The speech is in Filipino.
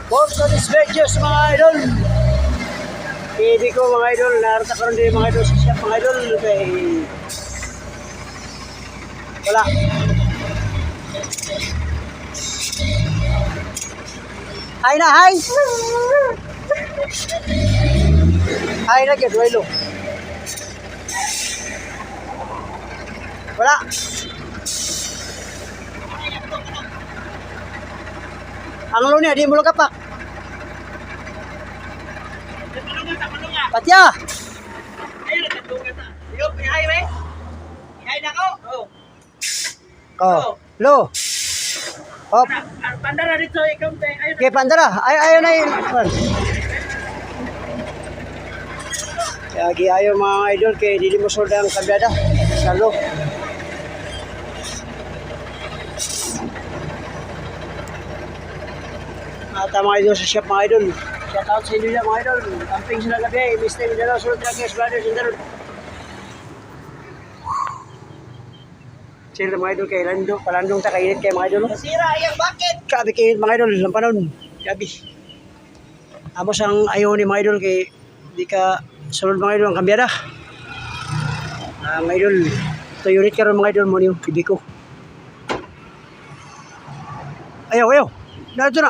For today's videos mga idol. Hindi ko mga idol, narata ko rin din mga idol sa shop mga idol. Kay wala. Hi na, hi! Hi na, get well. Wala. Ang lo niya, di mo lang kapak. Patya! Oh, lo. Hop. Pandara dito ikaw te. Okay, pandara. Ayaw na yun. Kaya ayaw mga idol kay dili mo solda ang kabyada. Salo. At mga idol sa shop mga idol. Shout out sa inyo mga idol. Camping sila gabi. Mr. Mindanao, Sulod Dragons Brothers in the road. Sila mga idol kay Palandong ta kainit kay mga idol. Nasira yang bakit? Grabe kainit mga idol. Lampanon. Grabe. Amo sang ayaw ni mga idol kay di ka sulod mga idol ang kambyada. Mga idol. Ito unit ka rin mga idol mo niyo. Pibi ko. Ayaw. Narito na.